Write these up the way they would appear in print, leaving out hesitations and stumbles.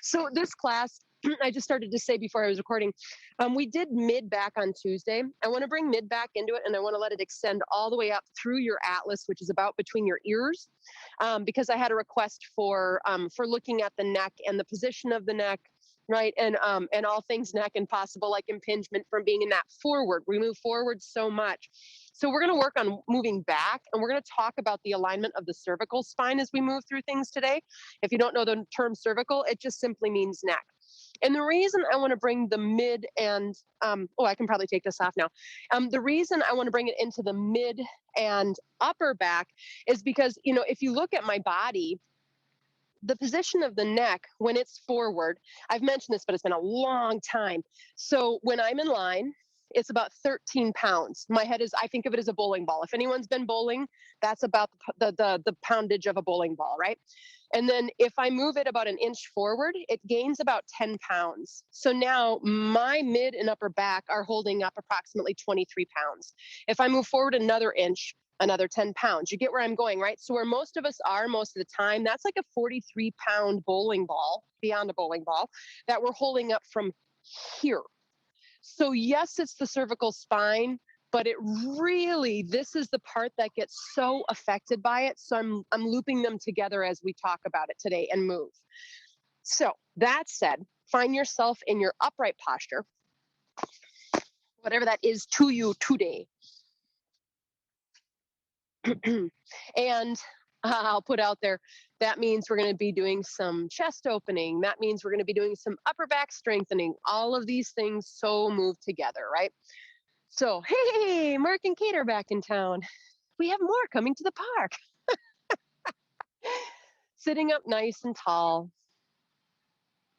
So this class, I just started to say before I was recording, we did mid back on Tuesday. I want to bring mid back into it, and I want to let it extend all the way up through your atlas, which is about between your ears, because I had a request for looking at the neck and the position of the neck, right, and all things neck and possible like impingement from being in that forward. We move forward so much. So we're going to work on moving back, and we're going to talk about the alignment of the cervical spine as we move through things today. If you don't know the term cervical, it just simply means neck. And the reason I want to bring the mid and, I can probably take this off now. The reason I want to bring it into the mid and upper back is because, if you look at my body, the position of the neck when it's forward, I've mentioned this, but it's been a long time. So when I'm in line, it's about 13 pounds. My head is, I think of it as a bowling ball. If anyone's been bowling, that's about the poundage of a bowling ball, right? And then if I move it about an inch forward, it gains about 10 pounds. So now my mid and upper back are holding up approximately 23 pounds. If I move forward another inch, another 10 pounds. You get where I'm going, right? So where most of us are most of the time, that's like a 43-pound bowling ball, beyond a bowling ball, that we're holding up from here. So yes, it's the cervical spine, but it really, this is the part that gets so affected by it. So I'm looping them together as we talk about it today and move. So that said, find yourself in your upright posture, whatever that is to you today. And I'll put out there, that means we're going to be doing some chest opening. That means we're going to be doing some upper back strengthening. All of these things so move together, right? So, hey, Mark and Kate are back in town. We have more coming to the park. Sitting up nice and tall.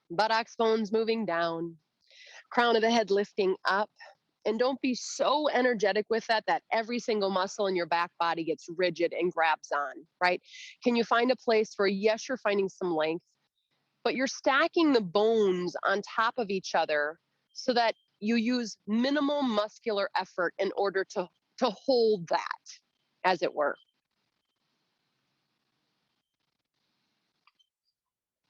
Buttocks bones moving down. Crown of the head lifting up. And don't be so energetic with that every single muscle in your back body gets rigid and grabs on, right? Can you find a place where, yes, you're finding some length, but you're stacking the bones on top of each other so that you use minimal muscular effort in order to hold that, as it were.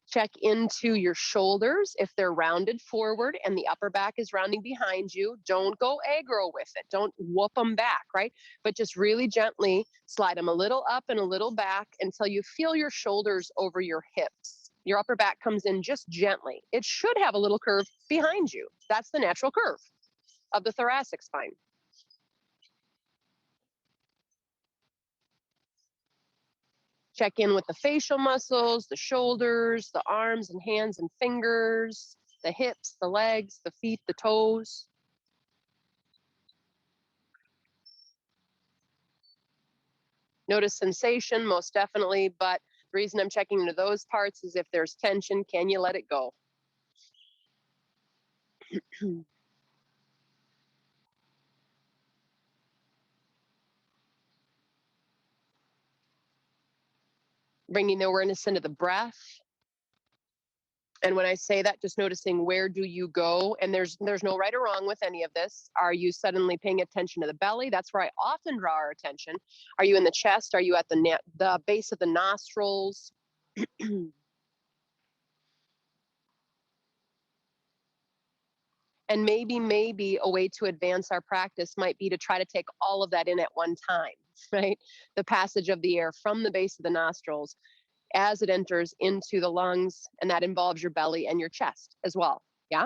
Check into your shoulders if they're rounded forward and the upper back is rounding behind you. Don't go aggro with it. Don't whoop them back, right? But just really gently slide them a little up and a little back until you feel your shoulders over your hips. Your upper back comes in just gently. It should have a little curve behind you. That's the natural curve of the thoracic spine. Check in with the facial muscles, the shoulders, the arms and hands and fingers, the hips, the legs, the feet, the toes. Notice sensation, most definitely, but the reason I'm checking into those parts is if there's tension, can you let it go? Bringing the awareness into the breath. And when I say that, just noticing where do you go? And there's no right or wrong with any of this. Are you suddenly paying attention to the belly? That's where I often draw our attention. Are you in the chest? Are you at the base of the nostrils? And maybe a way to advance our practice might be to try to take all of that in at one time, right? The passage of the air from the base of the nostrils as it enters into the lungs, and that involves your belly and your chest as well, yeah?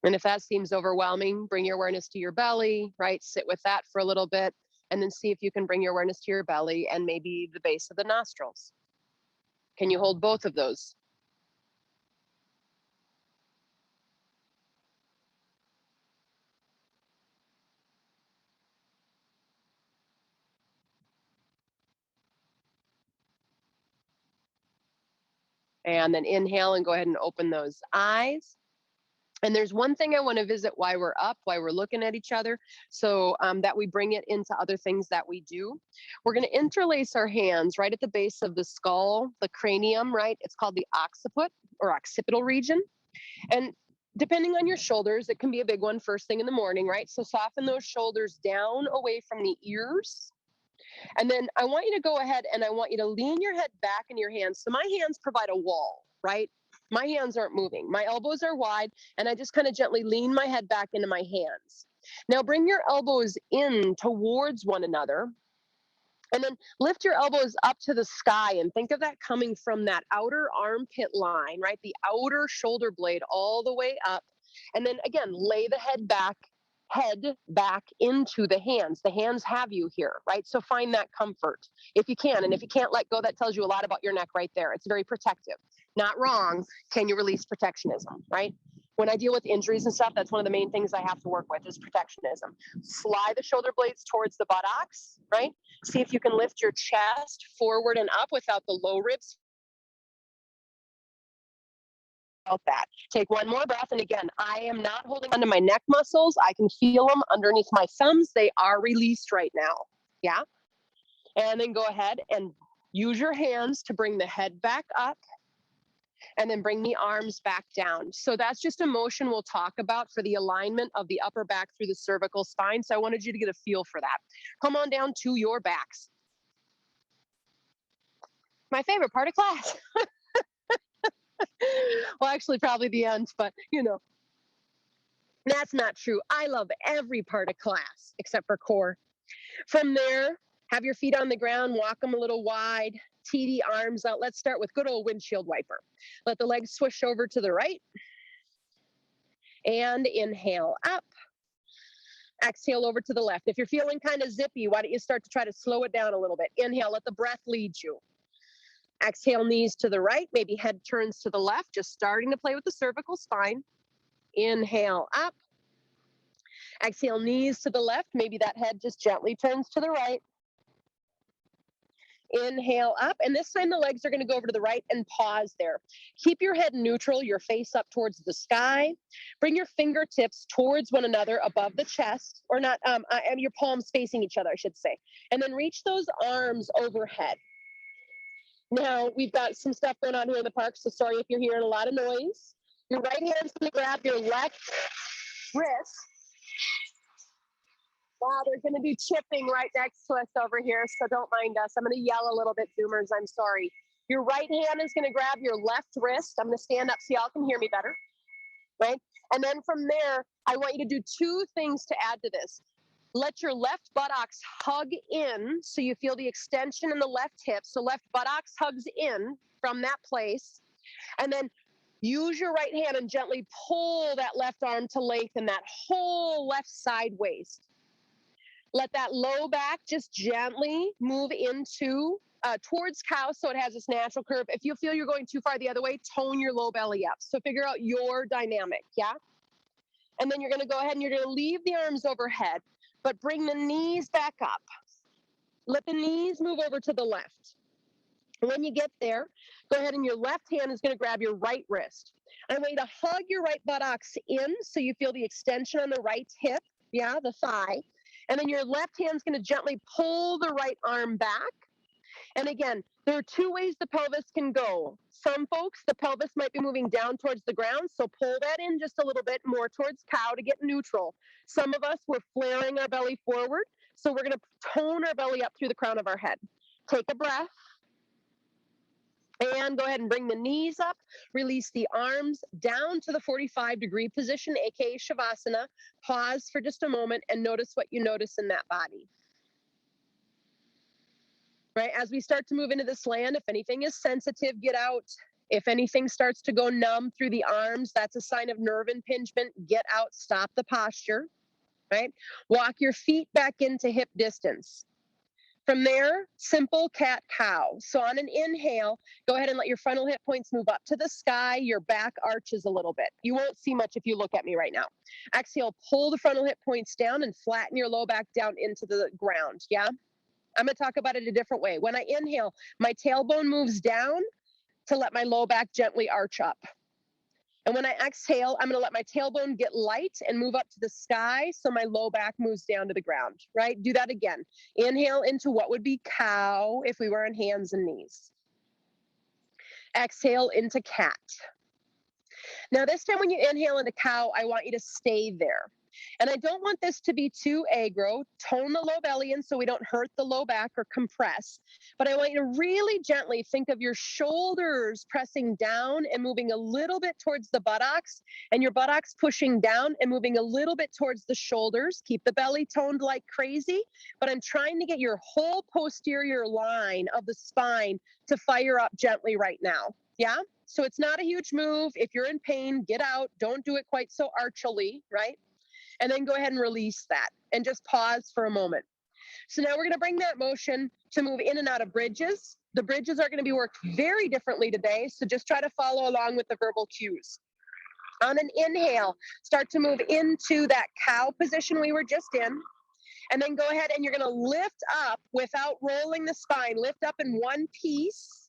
And if that seems overwhelming, bring your awareness to your belly, right? Sit with that for a little bit, and then see if you can bring your awareness to your belly and maybe the base of the nostrils. Can you hold both of those? And then inhale and go ahead and open those eyes. And there's one thing I want to visit while we're up, while we're looking at each other, so that we bring it into other things that we do. We're going to interlace our hands right at the base of the skull, the cranium, right? It's called the occiput or occipital region. And depending on your shoulders, it can be a big one first thing in the morning, right? So soften those shoulders down away from the ears. And then I want you to go ahead and I want you to lean your head back in your hands. So my hands provide a wall, right? My hands aren't moving. My elbows are wide, and I just kind of gently lean my head back into my hands. Now bring your elbows in towards one another. And then lift your elbows up to the sky and think of that coming from that outer armpit line, right? The outer shoulder blade all the way up. And then again, lay the head back into the hands. The hands have you here, right? So find that comfort if you can. And if you can't let go, that tells you a lot about your neck right there. It's very protective. Not wrong. Can you release protectionism, right? When I deal with injuries and stuff, that's one of the main things I have to work with is protectionism. Slide the shoulder blades towards the buttocks, right? See if you can lift your chest forward and up without the low ribs. About that. Take one more breath. And again, I am not holding onto my neck muscles. I can feel them underneath my thumbs. They are released right now. Yeah. And then go ahead and use your hands to bring the head back up and then bring the arms back down. So that's just a motion we'll talk about for the alignment of the upper back through the cervical spine. So I wanted you to get a feel for that. Come on down to your backs. My favorite part of class. Well, actually probably the end, but you know, that's not true. I love every part of class except for core. From there, have your feet on the ground, walk them a little wide, tee the arms out. Let's start with good old windshield wiper. Let the legs swish over to the right. And inhale up. Exhale over to the left. If you're feeling kind of zippy, why don't you start to try to slow it down a little bit? Inhale, let the breath lead you. Exhale, knees to the right, maybe head turns to the left, just starting to play with the cervical spine. Inhale up. Exhale, knees to the left, maybe that head just gently turns to the right. Inhale up, and this time the legs are going to go over to the right and pause there. Keep your head neutral, your face up towards the sky. Bring your fingertips towards one another above the chest, or not, and your palms facing each other, I should say. And then reach those arms overhead. Now, we've got some stuff going on here in the park, so sorry if you're hearing a lot of noise. Your right hand's going to grab your left wrist. Wow, they're going to be chipping right next to us over here, so don't mind us. I'm going to yell a little bit, Zoomers. I'm sorry. Your right hand is going to grab your left wrist. I'm going to stand up so y'all can hear me better, right? And then from there, I want you to do two things to add to this. Let your left buttocks hug in so you feel the extension in the left hip. So left buttocks hugs in from that place. And then use your right hand and gently pull that left arm to lengthen that whole left side waist. Let that low back just gently move into towards cow so it has this natural curve. If you feel you're going too far the other way, tone your low belly up. So figure out your dynamic, yeah? And then you're going to go ahead and you're going to leave the arms overhead, but bring the knees back up. Let the knees move over to the left. When you get there, go ahead and your left hand is going to grab your right wrist. I want you to hug your right buttocks in so you feel the extension on the right hip, yeah, the thigh. And then your left hand's going to gently pull the right arm back. And again, there are two ways the pelvis can go. Some folks, the pelvis might be moving down towards the ground, so pull that in just a little bit more towards cow to get neutral. Some of us, we're flaring our belly forward, so we're going to tone our belly up through the crown of our head. Take a breath. And go ahead and bring the knees up, release the arms down to the 45-degree position, aka Shavasana. Pause for just a moment and notice what you notice in that body. Right, as we start to move into this land, if anything is sensitive, get out. If anything starts to go numb through the arms, that's a sign of nerve impingement. Get out, stop the posture, right? Walk your feet back into hip distance. From there, simple cat-cow. So on an inhale, go ahead and let your frontal hip points move up to the sky. Your back arches a little bit. You won't see much if you look at me right now. Exhale, pull the frontal hip points down and flatten your low back down into the ground, yeah? I'm going to talk about it a different way. When I inhale, my tailbone moves down to let my low back gently arch up. And when I exhale, I'm going to let my tailbone get light and move up to the sky so my low back moves down to the ground, right? Do that again. Inhale into what would be cow if we were on hands and knees. Exhale into cat. Now, this time when you inhale into cow, I want you to stay there. And I don't want this to be too aggro. Tone the low belly in so we don't hurt the low back or compress. But I want you to really gently think of your shoulders pressing down and moving a little bit towards the buttocks, and your buttocks pushing down and moving a little bit towards the shoulders. Keep the belly toned like crazy, but I'm trying to get your whole posterior line of the spine to fire up gently right now. Yeah? So it's not a huge move. If you're in pain, get out. Don't do it quite so archly, right? And then go ahead and release that and just pause for a moment. So now we're going to bring that motion to move in and out of bridges. The bridges are going to be worked very differently today, so just try to follow along with the verbal cues. On an inhale, start to move into that cow position we were just in. And then go ahead and you're going to lift up without rolling the spine. Lift up in one piece.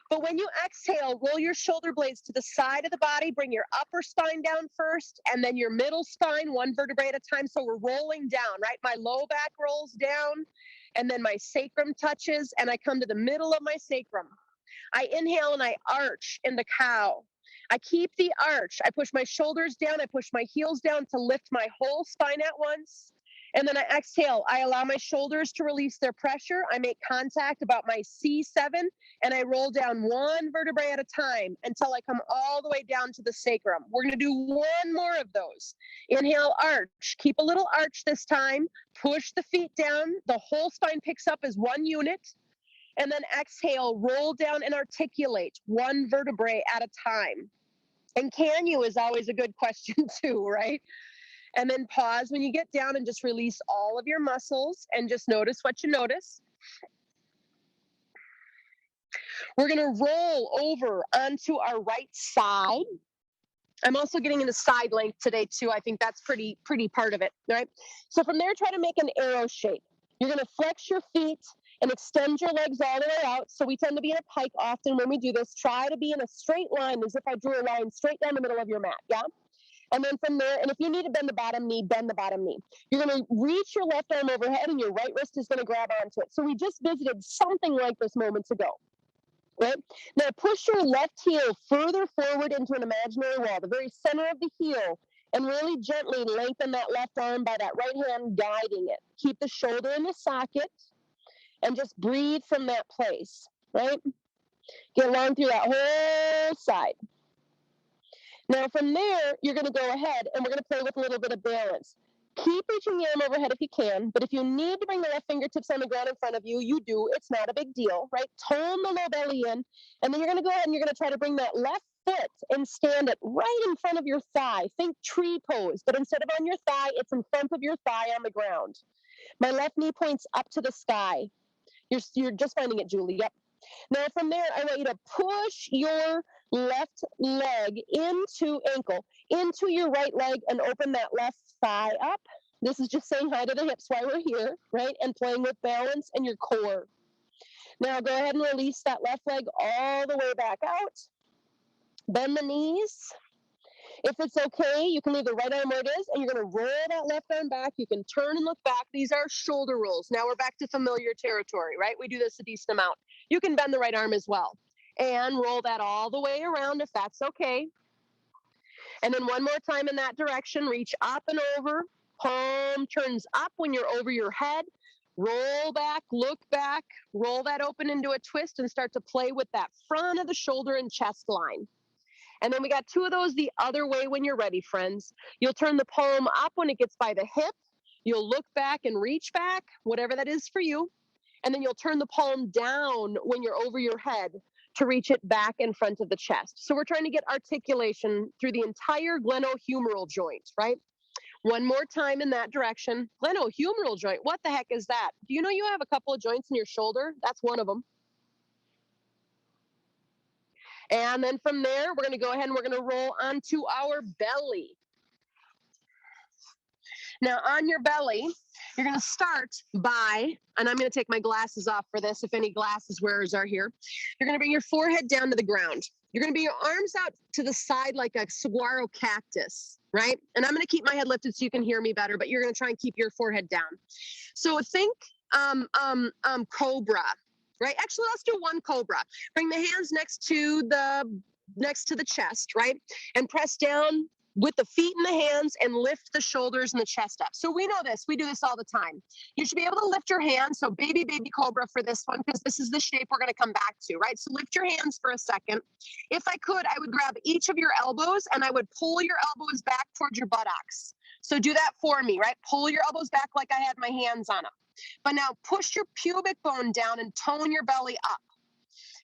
But when you exhale, roll your shoulder blades to the side of the body, bring your upper spine down first, and then your middle spine, one vertebrae at a time. So we're rolling down, right? My low back rolls down, and then my sacrum touches, and I come to the middle of my sacrum. I inhale and I arch in the cow. I keep the arch. I push my shoulders down. I push my heels down to lift my whole spine at once. And then I exhale. I allow my shoulders to release their pressure. I make contact about my C7, and I roll down one vertebrae at a time until I come all the way down to the sacrum. We're going to do one more of those. Inhale, arch. Keep a little arch this time. Push the feet down. The whole spine picks up as one unit. And then exhale, roll down and articulate one vertebrae at a time. And can you is always a good question too, right? And then pause when you get down and just release all of your muscles and just notice what you notice. We're going to roll over onto our right side. I'm also getting into side length today too. I think that's pretty part of it, right? So from there, try to make an arrow shape. You're going to flex your feet and extend your legs all the way out. So we tend to be in a pike often when we do this. Try to be in a straight line as if I drew a line straight down the middle of your mat, yeah? And then from there, and if you need to bend the bottom knee, bend the bottom knee. You're going to reach your left arm overhead and your right wrist is going to grab onto it. So we just visited something like this moments ago, right? Now push your left heel further forward into an imaginary wall, the very center of the heel, and really gently lengthen that left arm by that right hand guiding it. Keep the shoulder in the socket and just breathe from that place, right? Get along through that whole side. Now from there, you're going to go ahead and we're going to play with a little bit of balance. Keep reaching the arm overhead if you can, but if you need to bring the left fingertips on the ground in front of you, you do. It's not a big deal, right? Tone the low belly in, and then you're going to go ahead and you're going to try to bring that left foot and stand it right in front of your thigh. Think tree pose, but instead of on your thigh, it's in front of your thigh on the ground. My left knee points up to the sky. You're just finding it, Julie. Yep. Now from there, I want you to push your left leg into ankle, into your right leg, and open that left thigh up. This is just saying hi to the hips while we're here, right? And playing with balance and your core. Now go ahead and release that left leg all the way back out. Bend the knees. If it's okay, you can leave the right arm where it is, and you're going to roll that left arm back. You can turn and look back. These are shoulder rolls. Now we're back to familiar territory, right? We do this a decent amount. You can bend the right arm as well. And roll that all the way around if that's okay. And then one more time in that direction, reach up and over. Palm turns up when you're over your head. Roll back, look back, roll that open into a twist and start to play with that front of the shoulder and chest line. And then we got two of those the other way when you're ready, friends. You'll turn the palm up when it gets by the hip. You'll look back and reach back, whatever that is for you. And then you'll turn the palm down when you're over your head to reach it back in front of the chest. So we're trying to get articulation through the entire glenohumeral joint, right? One more time in that direction. Glenohumeral joint, what the heck is that? Do you know you have a couple of joints in your shoulder? That's one of them. And then from there, we're going to go ahead and we're going to roll onto our belly. Now on your belly, you're going to start by, and I'm going to take my glasses off for this if any glasses wearers are here. You're going to bring your forehead down to the ground. You're going to bring your arms out to the side like a saguaro cactus, right? And I'm going to keep my head lifted so you can hear me better, but you're going to try and keep your forehead down. So think cobra, right? Actually, let's do one cobra. Bring the hands next to the next to the chest, right? And press down with the feet and the hands and lift the shoulders and the chest up. So we know this. We do this all the time. You should be able to lift your hands. So baby cobra for this one, because this is the shape we're going to come back to, right? So lift your hands for a second. If I could, I would grab each of your elbows and I would pull your elbows back towards your buttocks. So do that for me, right? Pull your elbows back like I had my hands on them. But now push your pubic bone down and tone your belly up.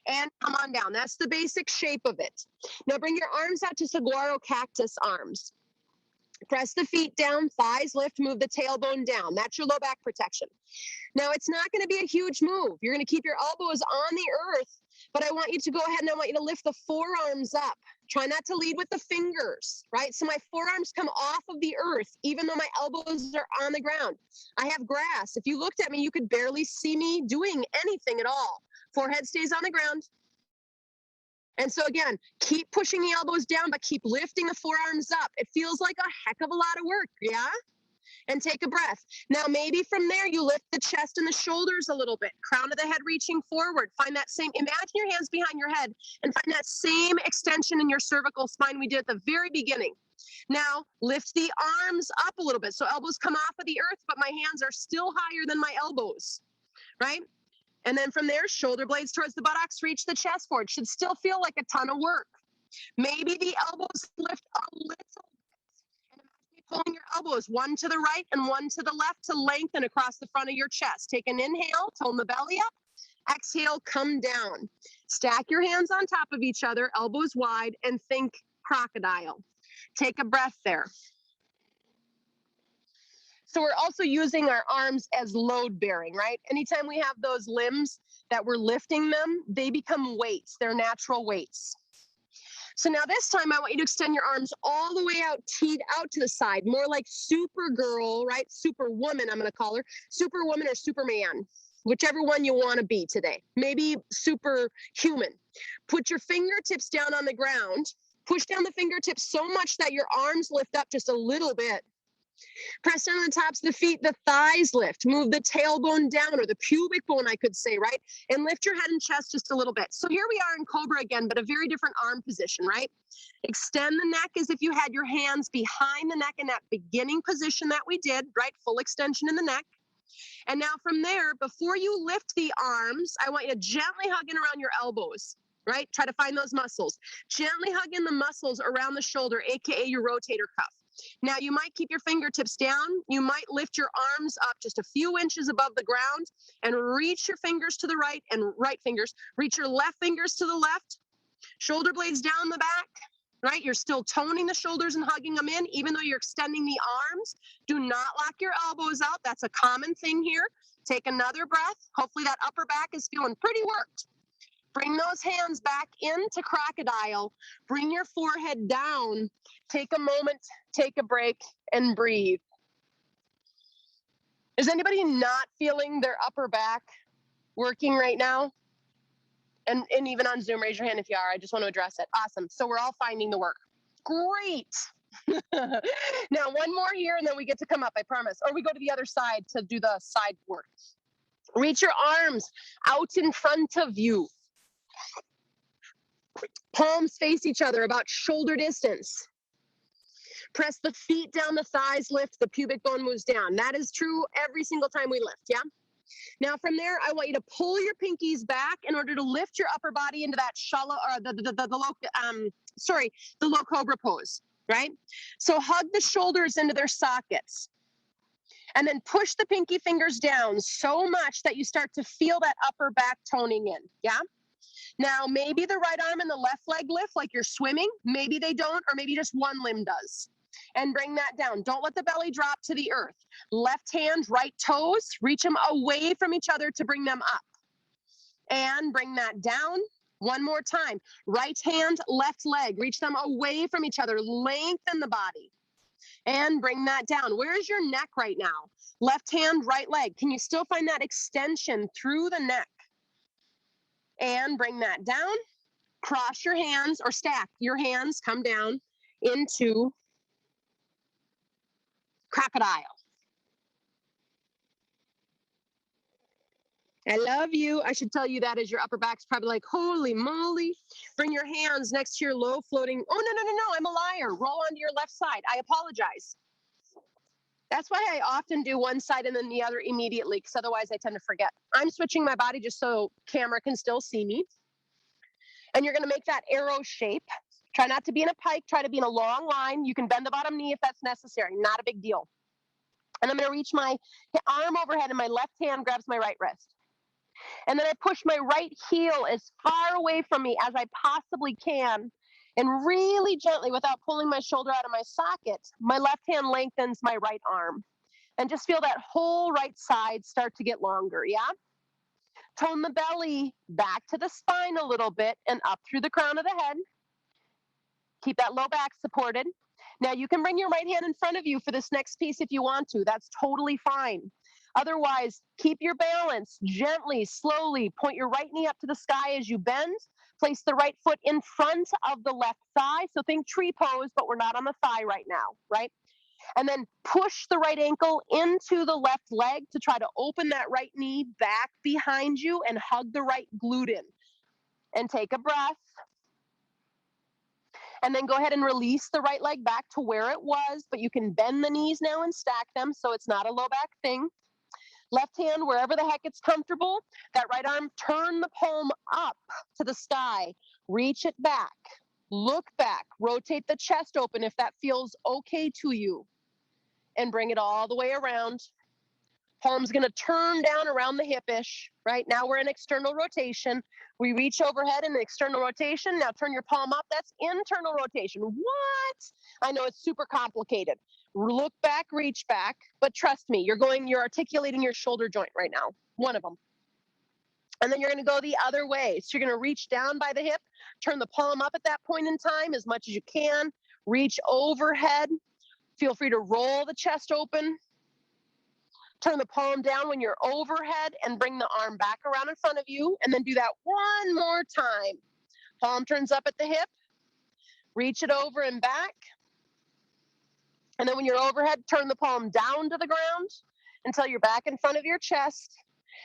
And come on down. That's the basic shape of it. Now bring your arms out to saguaro cactus arms. Press the feet down, thighs lift, move the tailbone down. That's your low back protection. Now it's not going to be a huge move. You're going to keep your elbows on the earth, but I want you to go ahead and I want you to lift the forearms up. Try not to lead with the fingers, right? So my forearms come off of the earth, even though my elbows are on the ground. I have grass. If you looked at me, you could barely see me doing anything at all. Forehead stays on the ground. And so again, keep pushing the elbows down, but keep lifting the forearms up. It feels like a heck of a lot of work, yeah? And take a breath. Now, maybe from there, you lift the chest and the shoulders a little bit. Crown of the head reaching forward. Find that same, imagine your hands behind your head and find that same extension in your cervical spine we did at the very beginning. Now, lift the arms up a little bit. So elbows come off of the earth, but my hands are still higher than my elbows, right? And then from there, shoulder blades towards the buttocks, reach the chest forward. Should still feel like a ton of work. Maybe the elbows lift a little bit. And imagine you pulling your elbows, one to the right and one to the left to lengthen across the front of your chest. Take an inhale, tone the belly up. Exhale, come down. Stack your hands on top of each other, elbows wide, and think crocodile. Take a breath there. So we're also using our arms as load bearing, right? Anytime we have those limbs that we're lifting them, they become weights. They're natural weights. So now this time I want you to extend your arms all the way out, teed out to the side, more like Supergirl, right? Superwoman, I'm going to call her. Superwoman or Superman, whichever one you want to be today. Maybe superhuman. Put your fingertips down on the ground. Push down the fingertips so much that your arms lift up just a little bit. Press down on the tops of the feet, the thighs lift. Move the tailbone down, or the pubic bone, I could say, right? And lift your head and chest just a little bit. So here we are in Cobra again, but a very different arm position, right? Extend the neck as if you had your hands behind the neck in that beginning position that we did, right? Full extension in the neck. And now from there, before you lift the arms, I want you to gently hug in around your elbows, right? Try to find those muscles. Gently hug in the muscles around the shoulder, AKA your rotator cuff. Now, you might keep your fingertips down. You might lift your arms up just a few inches above the ground and reach your fingers to the right and right fingers. Reach your left fingers to the left. Shoulder blades down the back, right? You're still toning the shoulders and hugging them in, even though you're extending the arms. Do not lock your elbows out. That's a common thing here. Take another breath. Hopefully that upper back is feeling pretty worked. Bring those hands back into crocodile. Bring your forehead down. Take a moment, take a break, and breathe. Is anybody not feeling their upper back working right now? And even on Zoom, raise your hand if you are. I just want to address it. Awesome. So we're all finding the work. Great. Now, one more here, and then we get to come up, I promise. Or we go to the other side to do the side work. Reach your arms out in front of you. Palms face each other about shoulder distance. Press the feet down, the thighs lift, the pubic bone moves down. That is true every single time we lift, yeah? Now from there, I want you to pull your pinkies back in order to lift your upper body into that shallow, or the low cobra pose, right? So hug the shoulders into their sockets. And then push the pinky fingers down so much that you start to feel that upper back toning in, yeah? Now, maybe the right arm and the left leg lift like you're swimming. Maybe they don't, or maybe just one limb does. And bring that down. Don't let the belly drop to the earth. Left hand, right toes, reach them away from each other to bring them up. And bring that down. One more time. Right hand, left leg, reach them away from each other. Lengthen the body. And bring that down. Where is your neck right now? Left hand, right leg. Can you still find that extension through the neck? And bring that down. Cross your hands or stack your hands, come down into crocodile. I love you. I should tell you that as your upper back's probably like, holy moly. Bring your hands next to your low floating. Oh, no, no, no, no. I'm a liar. Roll onto your left side. I apologize. That's why I often do one side and then the other immediately, because otherwise I tend to forget. I'm switching my body just so camera can still see me. And you're going to make that arrow shape. Try not to be in a pike. Try to be in a long line. You can bend the bottom knee if that's necessary. Not a big deal. And I'm going to reach my arm overhead and my left hand grabs my right wrist. And then I push my right heel as far away from me as I possibly can. And really gently, without pulling my shoulder out of my socket, my left hand lengthens my right arm. And just feel that whole right side start to get longer, yeah? Tone the belly back to the spine a little bit and up through the crown of the head. Keep that low back supported. Now you can bring your right hand in front of you for this next piece if you want to. That's totally fine. Otherwise, keep your balance gently, slowly. Point your right knee up to the sky as you bend. Place the right foot in front of the left thigh. So think tree pose, but we're not on the thigh right now, right? And then push the right ankle into the left leg to try to open that right knee back behind you and hug the right glute in. And take a breath. And then go ahead and release the right leg back to where it was, but you can bend the knees now and stack them so it's not a low back thing. Left hand, wherever the heck it's comfortable. That right arm, turn the palm up to the sky. Reach it back. Look back. Rotate the chest open if that feels okay to you. And bring it all the way around. Palm's going to turn down around the hip-ish, right? Now we're in external rotation. We reach overhead in external rotation. Now turn your palm up. That's internal rotation. What? I know it's super complicated. Look back, reach back, but trust me, you're articulating your shoulder joint right now, one of them. And then you're going to go the other way. So you're going to reach down by the hip, turn the palm up at that point in time as much as you can, reach overhead. Feel free to roll the chest open. Turn the palm down when you're overhead and bring the arm back around in front of you. And then do that one more time. Palm turns up at the hip. Reach it over and back. And then when you're overhead, turn the palm down to the ground until you're back in front of your chest.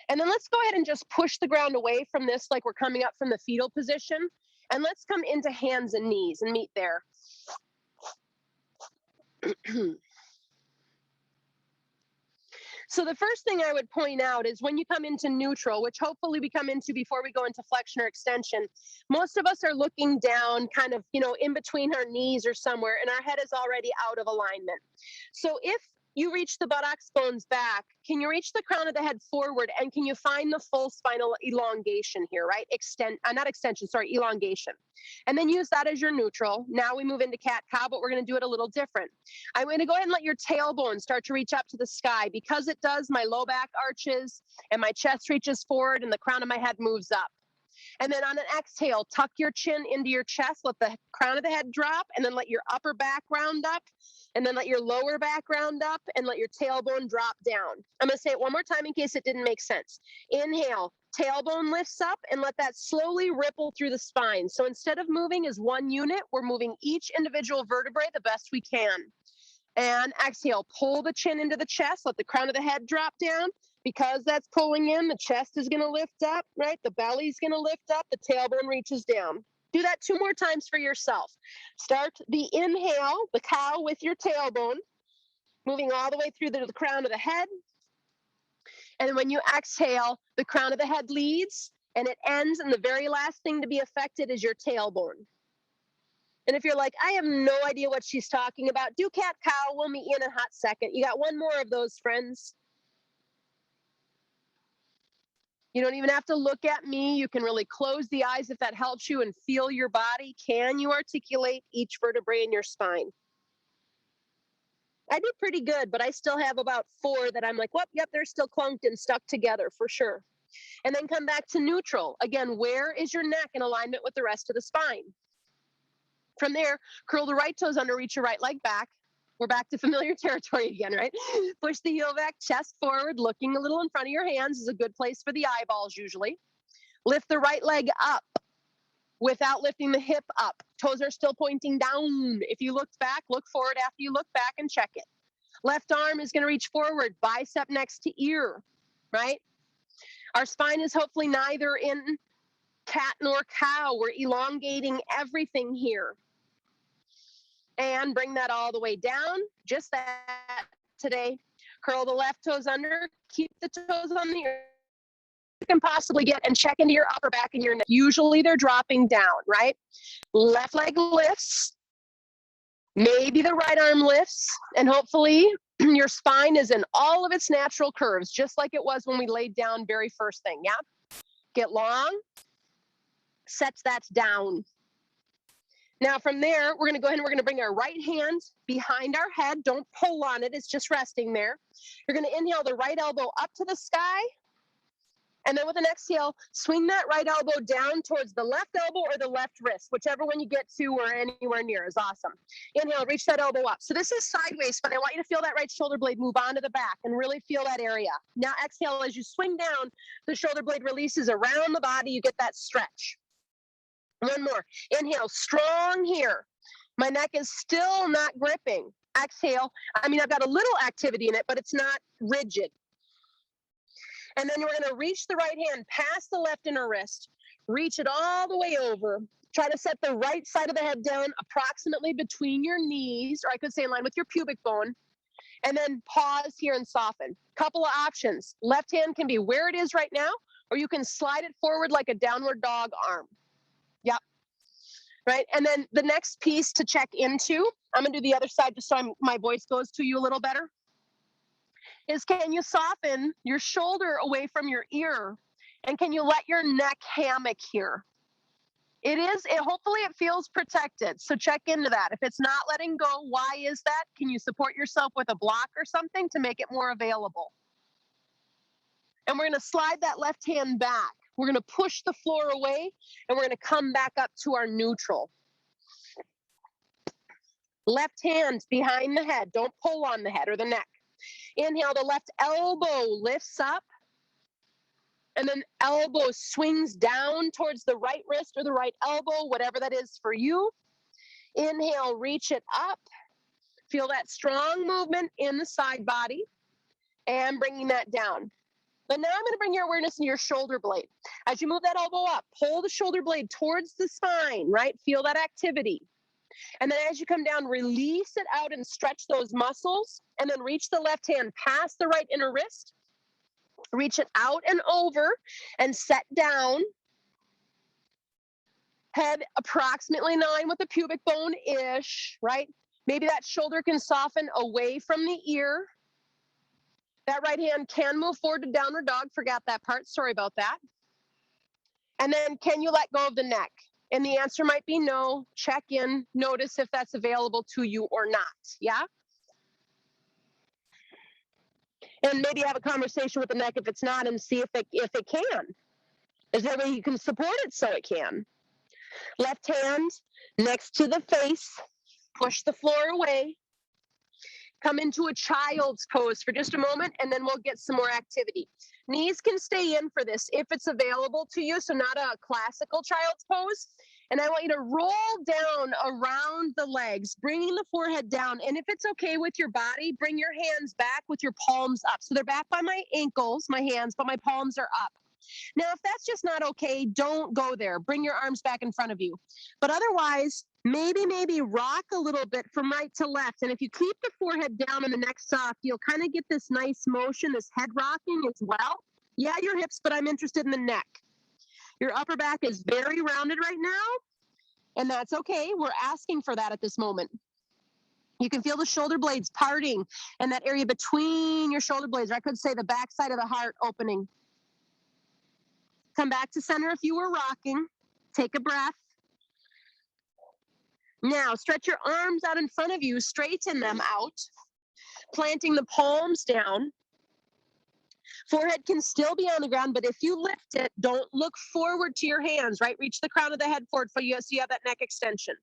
And then let's go ahead and just push the ground away from this like we're coming up from the fetal position. And let's come into hands and knees and meet there. So the first thing I would point out is when you come into neutral, which hopefully we come into before we go into flexion or extension, most of us are looking down kind of, in between our knees or somewhere, and our head is already out of alignment. So if you reach the buttocks bones back, can you reach the crown of the head forward, and can you find the full spinal elongation here, right? Not extension, sorry, elongation. And then use that as your neutral. Now we move into cat-cow, but we're going to do it a little different. I'm going to go ahead and let your tailbone start to reach up to the sky. Because it does, my low back arches and my chest reaches forward and the crown of my head moves up. And then on an exhale, tuck your chin into your chest, let the crown of the head drop, and then let your upper back round up, and then let your lower back round up, and let your tailbone drop down. I'm going to say it one more time in case it didn't make sense. Inhale, tailbone lifts up, and let that slowly ripple through the spine. So instead of moving as one unit, we're moving each individual vertebrae the best we can. And exhale, pull the chin into the chest, let the crown of the head drop down. Because that's pulling in, the chest is going to lift up, right? The belly's going to lift up, the tailbone reaches down. Do that 2 more times for yourself. Start the inhale, the cow with your tailbone, moving all the way through the crown of the head. And when you exhale, the crown of the head leads, and it ends, and the very last thing to be affected is your tailbone. And if you're like, I have no idea what she's talking about, do cat-cow. We'll meet you in a hot second. You got one more of those, friends. You don't even have to look at me. You can really close the eyes if that helps you and feel your body. Can you articulate each vertebrae in your spine? I did pretty good, but I still have about 4 that I'm like, whoop, yep, they're still clunked and stuck together for sure. And then come back to neutral. Again, where is your neck in alignment with the rest of the spine? From there, curl the right toes under, reach your right leg back. We're back to familiar territory again, right? Push the heel back, chest forward, looking a little in front of your hands is a good place for the eyeballs usually. Lift the right leg up without lifting the hip up. Toes are still pointing down. If you looked back, look forward after you look back and check it. Left arm is going to reach forward, bicep next to ear, right? Our spine is hopefully neither in cat nor cow. We're elongating everything here. And bring that all the way down, just that today. Curl the left toes under, keep the toes on the earth. You can possibly get and check into your upper back and your neck. Usually they're dropping down, right? Left leg lifts, maybe the right arm lifts, and hopefully your spine is in all of its natural curves, just like it was when we laid down very first thing, yeah? Get long, sets that down. Now from there, we're gonna go ahead and we're gonna bring our right hand behind our head. Don't pull on it, it's just resting there. You're gonna inhale the right elbow up to the sky, and then with an exhale, swing that right elbow down towards the left elbow or the left wrist, whichever one you get to or anywhere near is awesome. Inhale, reach that elbow up. So this is sideways, but I want you to feel that right shoulder blade move onto the back and really feel that area. Now exhale, as you swing down, the shoulder blade releases around the body, you get that stretch. One more. Inhale, strong here. My neck is still not gripping. Exhale. I mean, I've got a little activity in it, but it's not rigid. And then we're going to reach the right hand past the left inner wrist. Reach it all the way over. Try to set the right side of the head down approximately between your knees, or I could say in line with your pubic bone. And then pause here and soften. Couple of options. Left hand can be where it is right now, or you can slide it forward like a downward dog arm. Yep. Right. And then the next piece to check into, I'm going to do the other side just so my voice goes to you a little better, is can you soften your shoulder away from your ear? And can you let your neck hammock here? Hopefully it feels protected. So check into that. If it's not letting go, why is that? Can you support yourself with a block or something to make it more available? And we're going to slide that left hand back. We're going to push the floor away, and we're going to come back up to our neutral. Left hand behind the head. Don't pull on the head or the neck. Inhale, the left elbow lifts up, and then elbow swings down towards the right wrist or the right elbow, whatever that is for you. Inhale, reach it up. Feel that strong movement in the side body, and bringing that down. But now I'm going to bring your awareness into your shoulder blade. As you move that elbow up, pull the shoulder blade towards the spine, right? Feel that activity. And then as you come down, release it out and stretch those muscles. And then reach the left hand past the right inner wrist. Reach it out and over and set down. Head approximately in line with the pubic bone-ish, right? Maybe that shoulder can soften away from the ear. That right hand can move forward to downward dog. Forgot that part. Sorry about that. And then can you let go of the neck? And the answer might be no. Check in. Notice if that's available to you or not. Yeah? And maybe have a conversation with the neck if it's not and see if it can. Is there a way you can support it so it can? Left hand next to the face. Push the floor away. Come into a child's pose for just a moment, and then we'll get some more activity. Knees can stay in for this if it's available to you, so not a classical child's pose. And I want you to roll down around the legs, bringing the forehead down. And if it's okay with your body, bring your hands back with your palms up. So they're back by my ankles, my hands, but my palms are up. Now, if that's just not okay, don't go there. Bring your arms back in front of you. But otherwise, maybe rock a little bit from right to left. And if you keep the forehead down and the neck soft, you'll kind of get this nice motion, this head rocking as well. Yeah, your hips, but I'm interested in the neck. Your upper back is very rounded right now, and that's okay. We're asking for that at this moment. You can feel the shoulder blades parting and that area between your shoulder blades, or I could say the back side of the heart opening. Come back to center if you were rocking. Take a breath. Now, stretch your arms out in front of you, straighten them out, planting the palms down. Forehead can still be on the ground, but if you lift it, don't look forward to your hands, right? Reach the crown of the head forward for you so you have that neck extension.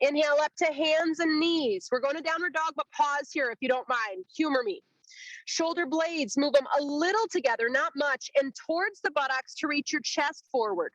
Inhale up to hands and knees. We're going to downward dog, but pause here if you don't mind. Humor me. Shoulder blades, move them a little together, not much, and towards the buttocks to reach your chest forward.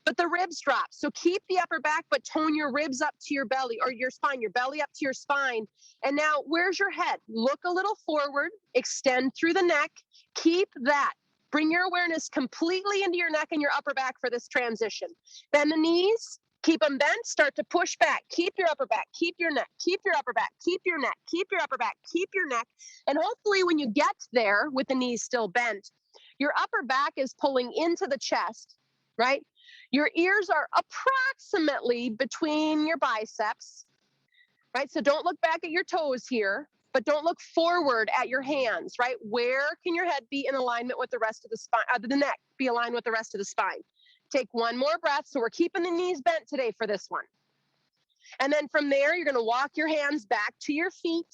But the ribs drop. So keep the upper back, but tone your ribs up to your belly or your spine, your belly up to your spine. And now where's your head? Look a little forward, extend through the neck. Keep that Bring your awareness completely into your neck and your upper back for this transition. Bend the knees, keep them bent, start to push back. Keep your upper back, keep your neck, keep your upper back, keep your neck, keep your upper back, keep your neck. And hopefully when you get there with the knees still bent, your upper back is pulling into the chest, right? Your ears are approximately between your biceps, right? So don't look back at your toes here, but don't look forward at your hands, right? Where can your head be in alignment with the rest of the spine, the neck be aligned with the rest of the spine? Take one more breath. So we're keeping the knees bent today for this one. And then from there, you're gonna walk your hands back to your feet.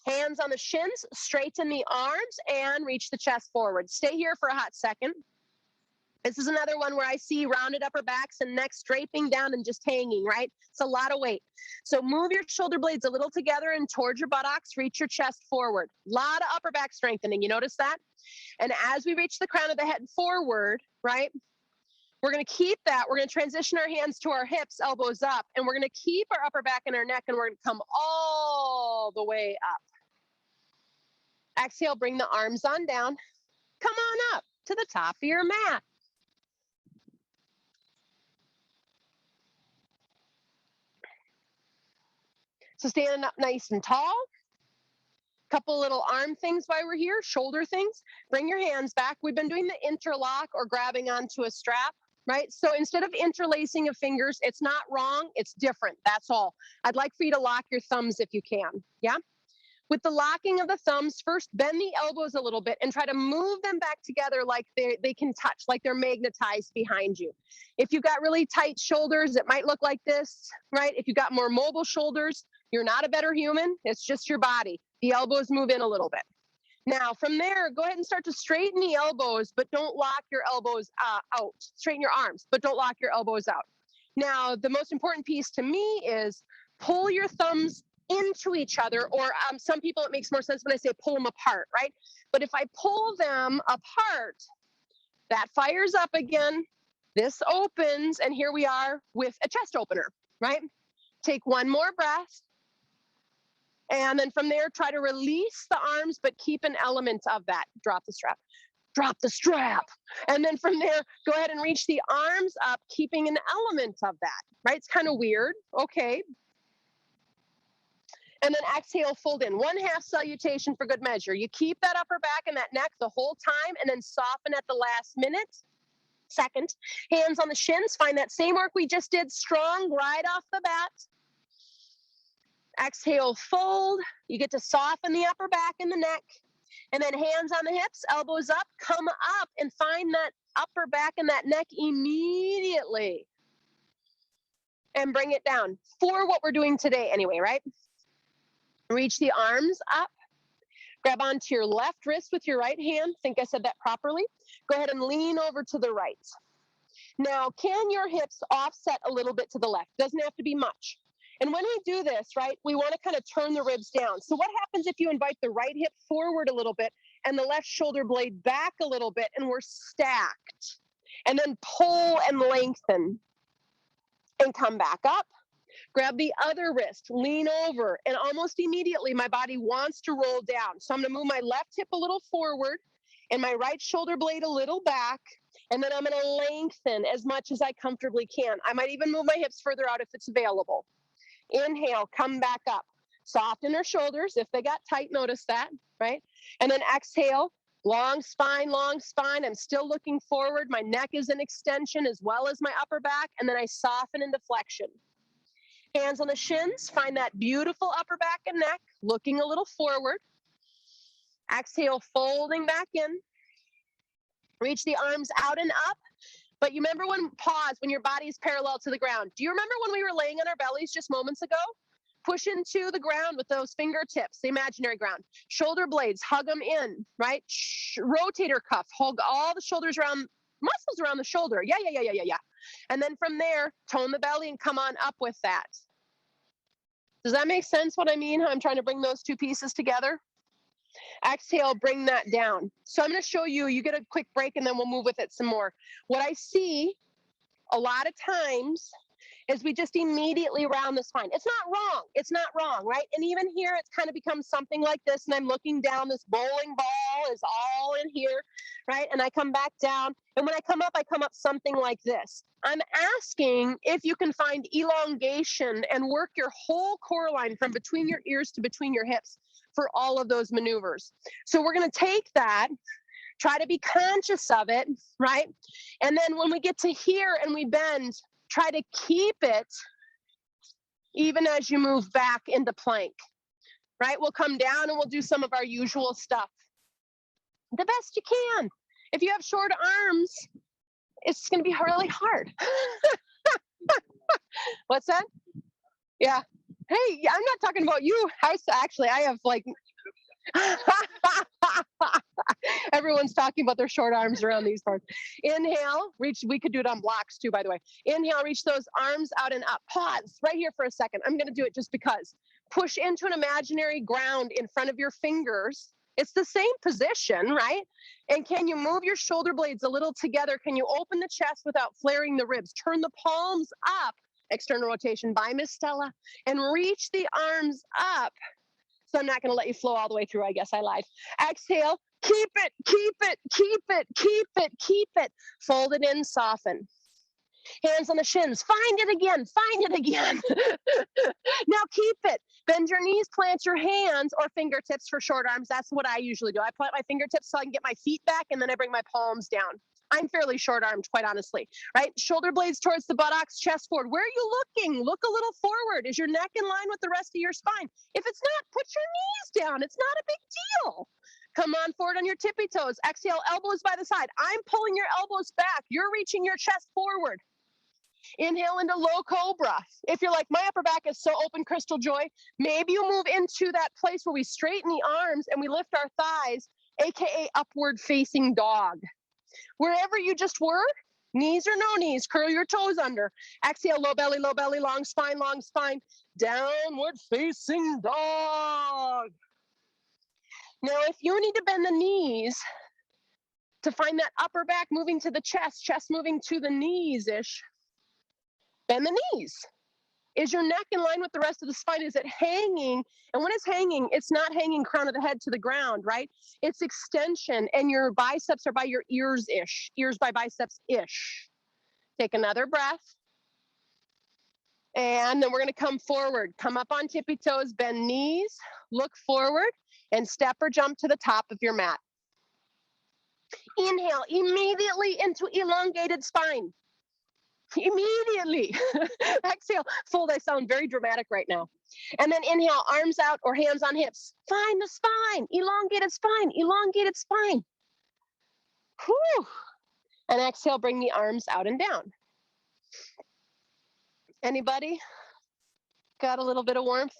Hands on the shins, straighten the arms and reach the chest forward. Stay here for a hot second. This is another one where I see rounded upper backs and necks draping down and just hanging, right? It's a lot of weight. So move your shoulder blades a little together and towards your buttocks, reach your chest forward. A lot of upper back strengthening, you notice that? And as we reach the crown of the head forward, right? We're gonna keep that, we're gonna transition our hands to our hips, elbows up, and we're gonna keep our upper back and our neck, and we're gonna come all the way up. Exhale, bring the arms on down. Come on up to the top of your mat. So standing up nice and tall. Couple little arm things while we're here, shoulder things. Bring your hands back. We've been doing the interlock or grabbing onto a strap, right? So instead of interlacing of fingers, it's not wrong, it's different, that's all. I'd like for you to lock your thumbs if you can, yeah? With the locking of the thumbs, first bend the elbows a little bit and try to move them back together like they can touch, like they're magnetized behind you. If you've got really tight shoulders, it might look like this, right? If you've got more mobile shoulders, you're not a better human, it's just your body. The elbows move in a little bit. Now from there, go ahead and start to straighten the elbows, but don't lock your elbows out. Straighten your arms, but don't lock your elbows out. Now, the most important piece to me is pull your thumbs into each other, or some people it makes more sense when I say pull them apart, right? But if I pull them apart, that fires up again, this opens, and here we are with a chest opener, right? Take one more breath, and then from there, try to release the arms, but keep an element of that. Drop the strap. Drop the strap. And then from there, go ahead and reach the arms up, keeping an element of that, right? It's kind of weird. Okay. And then exhale, fold in. 1/2 salutation for good measure. You keep that upper back and that neck the whole time, and then soften at the last minute. Second, hands on the shins. Find that same work we just did, strong right off the bat. Exhale, fold. You get to soften the upper back and the neck. And then hands on the hips, elbows up, come up and find that upper back and that neck immediately. And bring it down for what we're doing today anyway, right? Reach the arms up. Grab onto your left wrist with your right hand. Think I said that properly. Go ahead and lean over to the right. Now, can your hips offset a little bit to the left? Doesn't have to be much. And when we do this, right, we want to kind of turn the ribs down. So what happens if you invite the right hip forward a little bit and the left shoulder blade back a little bit and we're stacked? And then pull and lengthen and come back up. Grab the other wrist, lean over, and almost immediately my body wants to roll down. So I'm going to move my left hip a little forward and my right shoulder blade a little back. And then I'm going to lengthen as much as I comfortably can. I might even move my hips further out if it's available. Inhale, come back up. Soften our shoulders. If they got tight, notice that, right? And then exhale, long spine, long spine. I'm still looking forward. My neck is an extension as well as my upper back. And then I soften into flexion. Hands on the shins. Find that beautiful upper back and neck, looking a little forward. Exhale, folding back in. Reach the arms out and up. But you remember when your body is parallel to the ground. Do you remember when we were laying on our bellies just moments ago? Push into the ground with those fingertips, the imaginary ground. Shoulder blades, hug them in, right? Rotator cuff, hug all the shoulders around, muscles around the shoulder. Yeah. And then from there, tone the belly and come on up with that. Does that make sense what I mean? How I'm trying to bring those two pieces together? Exhale, bring that down. So I'm going to show you, you get a quick break and then we'll move with it some more. What I see a lot of times is we just immediately round the spine. It's not wrong, right? And even here, it's kind of becomes something like this, and I'm looking down this bowling ball ball is all in here, right? And I come back down. And when I come up something like this. I'm asking if you can find elongation and work your whole core line from between your ears to between your hips for all of those maneuvers. So we're going to take that, try to be conscious of it, right? And then when we get to here and we bend, try to keep it even as you move back into plank, right? We'll come down and we'll do some of our usual stuff the best you can. If you have short arms, it's going to be really hard. What's that? Yeah. Hey, I'm not talking about you. I have like, everyone's talking about their short arms around these parts. Inhale, reach. We could do it on blocks too, by the way. Inhale, reach those arms out and up. Pause right here for a second. I'm going to do it just because. Push into an imaginary ground in front of your fingers. It's the same position, right? And can you move your shoulder blades a little together? Can you open the chest without flaring the ribs? Turn the palms up. External rotation by Miss Stella. And reach the arms up. So I'm not going to let you flow all the way through. I guess I lied. Exhale. Keep it, keep it, keep it, keep it, keep it. Fold it in, soften. Hands on the shins. Find it again. Find it again. Now keep it. Bend your knees, plant your hands or fingertips for short arms. That's what I usually do. I plant my fingertips so I can get my feet back, and then I bring my palms down. I'm fairly short-armed, quite honestly, right? Shoulder blades towards the buttocks, chest forward. Where are you looking? Look a little forward. Is your neck in line with the rest of your spine? If it's not, put your knees down. It's not a big deal. Come on forward on your tippy toes. Exhale, elbows by the side. I'm pulling your elbows back. You're reaching your chest forward. Inhale into low cobra. If you're like, my upper back is so open, Crystal Joy, maybe you move into that place where we straighten the arms and we lift our thighs, AKA upward facing dog. Wherever you just were, knees or no knees, curl your toes under. Exhale, low belly, long spine, downward facing dog. Now, if you need to bend the knees to find that upper back moving to the chest moving to the knees-ish, bend the knees. Is your neck in line with the rest of the spine? Is it hanging? And when it's hanging, it's not hanging crown of the head to the ground, right? It's extension, and your biceps are by your ears-ish, ears by biceps-ish. Take another breath. And then we're going to come forward. Come up on tippy toes, bend knees, look forward, and step or jump to the top of your mat. Inhale immediately into elongated spine. Immediately. Exhale, fold. I sound very dramatic right now. And then inhale, arms out or hands on hips. Find the spine, elongated spine, elongated spine. Whew. And exhale, bring the arms out and down. Anybody got a little bit of warmth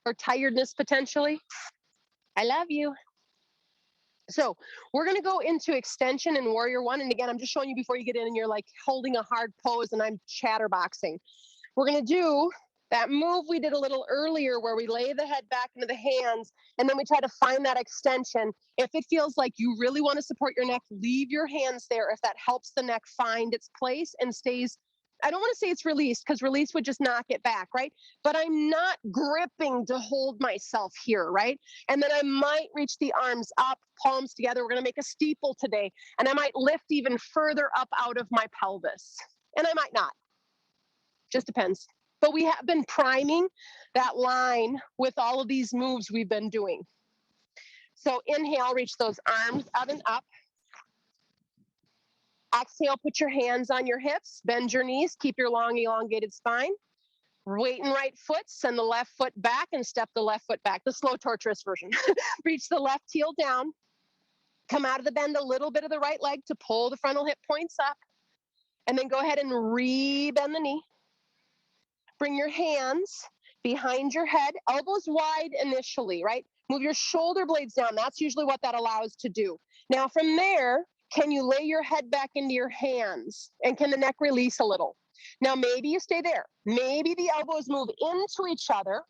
or tiredness potentially? I love you. So we're going to go into extension in Warrior One. And again, I'm just showing you before you get in and you're like holding a hard pose and I'm chatterboxing. We're going to do that move we did a little earlier where we lay the head back into the hands and then we try to find that extension. If it feels like you really want to support your neck, leave your hands there if that helps the neck find its place and stays. I don't want to say it's released because release would just knock it back, right? But I'm not gripping to hold myself here, right? And then I might reach the arms up, palms together. We're going to make a steeple today. And I might lift even further up out of my pelvis. And I might not. Just depends. But we have been priming that line with all of these moves we've been doing. So inhale, reach those arms out and up. Exhale, put your hands on your hips, bend your knees, keep your long elongated spine. Weight and right foot, send the left foot back and step the left foot back, the slow, torturous version. Reach the left heel down, come out of the bend a little bit of the right leg to pull the frontal hip points up, and then go ahead and re-bend the knee. Bring your hands behind your head, elbows wide initially, right? Move your shoulder blades down. That's usually what that allows to do. Now from there, can you lay your head back into your hands? And can the neck release a little? Now, maybe you stay there. Maybe the elbows move into each other.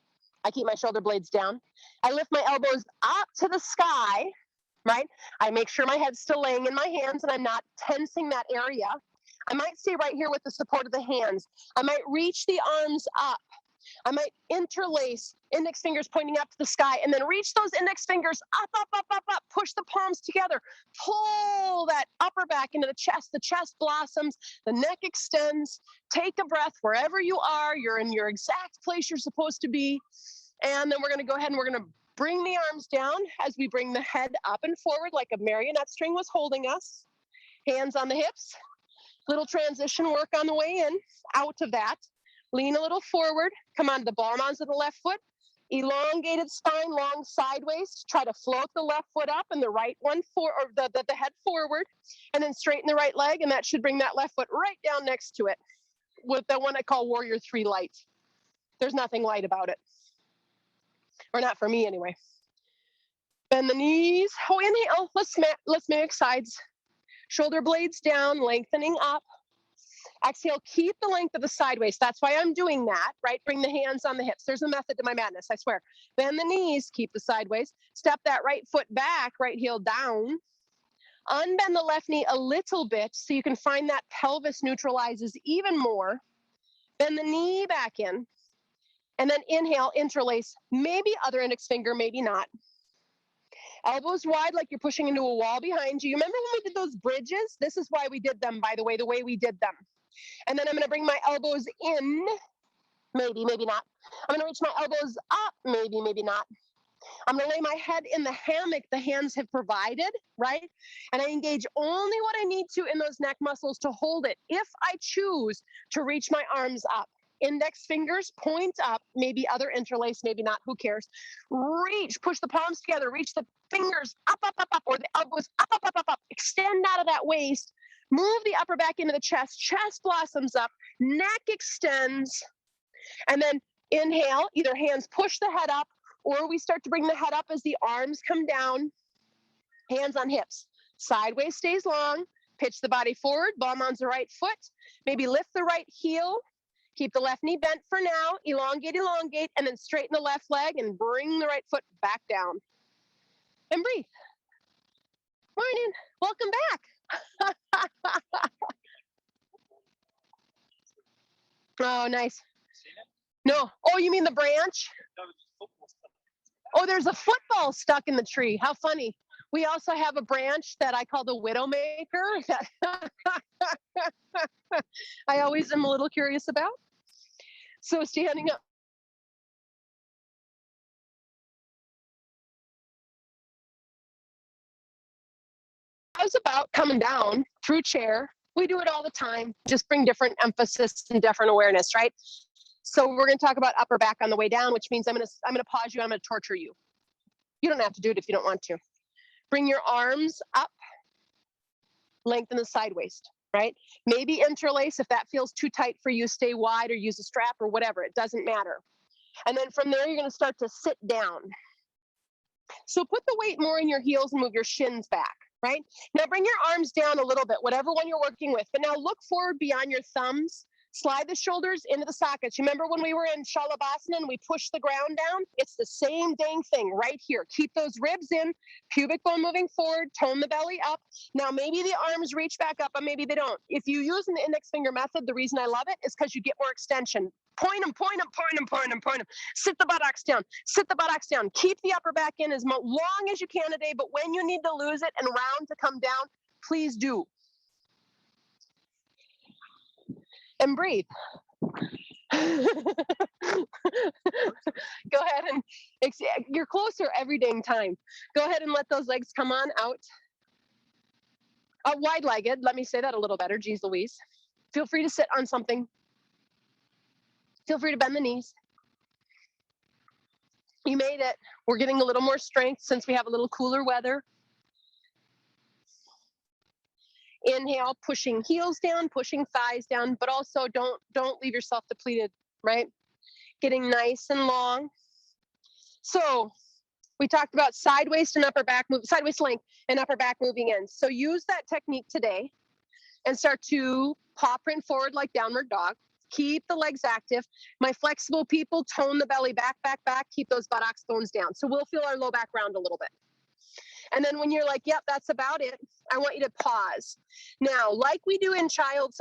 I keep my shoulder blades down. I lift my elbows up to the sky, right? I make sure my head's still laying in my hands and I'm not tensing that area. I might stay right here with the support of the hands. I might reach the arms up I might interlace index fingers pointing up to the sky and then reach those index fingers up, up, up, up, up, push the palms together, pull that upper back into the chest blossoms, the neck extends, take a breath wherever you are, you're in your exact place you're supposed to be. And then we're gonna go ahead and we're gonna bring the arms down as we bring the head up and forward like a marionette string was holding us. Hands on the hips, little transition work on the way in, out of that. Lean a little forward, come onto the ball mounds of the left foot, elongated spine, long sideways, try to float the left foot up and the right one the head forward, and then straighten the right leg, and that should bring that left foot right down next to it with the one I call Warrior 3 light. There's nothing light about it, or not for me anyway. Bend the knees, inhale, let's mimic sides. Shoulder blades down, lengthening up. Exhale, keep the length of the sideways. That's why I'm doing that, right? Bring the hands on the hips. There's a method to my madness, I swear. Bend the knees, keep the sideways. Step that right foot back, right heel down. Unbend the left knee a little bit so you can find that pelvis neutralizes even more. Bend the knee back in. And then inhale, interlace, maybe other index finger, maybe not. Elbows wide like you're pushing into a wall behind you. You remember when we did those bridges? This is why we did them, by the way we did them. And then I'm going to bring my elbows in, maybe, maybe not. I'm going to reach my elbows up, maybe, maybe not. I'm going to lay my head in the hammock the hands have provided, right? And I engage only what I need to in those neck muscles to hold it. If I choose to reach my arms up, index fingers point up, maybe other interlace, maybe not, who cares? Reach, push the palms together, reach the fingers up, up, up, up, or the elbows up, up, up, up, up. Extend out of that waist. Move the upper back into the chest blossoms up, neck extends, and then inhale, either hands push the head up, or we start to bring the head up as the arms come down, hands on hips. Sideways stays long, pitch the body forward, ball mounds the right foot, maybe lift the right heel, keep the left knee bent for now, elongate, and then straighten the left leg and bring the right foot back down. And breathe. Morning, welcome back. Oh, nice. No, oh, you mean the branch? Oh, there's a football stuck in the tree. How funny. We also have a branch that I call the Widowmaker that I always am a little curious about. So standing up. I was about coming down through chair. We do it all the time. Just bring different emphasis and different awareness, right? So we're going to talk about upper back on the way down, which means I'm going to pause you. I'm going to torture you. You don't have to do it if you don't want to. Bring your arms up, lengthen the side waist, right? Maybe interlace. If that feels too tight for you, stay wide or use a strap or whatever. It doesn't matter. And then from there, you're going to start to sit down. So put the weight more in your heels and move your shins back, right? Now bring your arms down a little bit, whatever one you're working with. But now look forward beyond your thumbs. Slide the shoulders into the sockets. Remember when we were in Shavasana and we pushed the ground down? It's the same dang thing right here. Keep those ribs in, pubic bone moving forward, tone the belly up. Now maybe the arms reach back up, but maybe they don't. If you use an index finger method, the reason I love it is because you get more extension. Point them, point them, point them, point them, point them. Sit the buttocks down, sit the buttocks down. Keep the upper back in as long as you can today, but when you need to lose it and round to come down, please do. And breathe. Go ahead and, you're closer every dang time. Go ahead and let those legs come on out. Wide-legged, let me say that a little better, geez Louise. Feel free to sit on something. Feel free to bend the knees. You made it. We're getting a little more strength since we have a little cooler weather. Inhale, pushing heels down, pushing thighs down, but also don't leave yourself depleted, right? Getting nice and long. So we talked about side waist and upper back move, side waist length and upper back moving in. So use that technique today and start to paw print forward like downward dog. Keep the legs active. My flexible people, tone the belly back, back, back. Keep those buttocks bones down. So we'll feel our low back round a little bit. And then when you're like, yep, that's about it, I want you to pause. Now, like we do in child's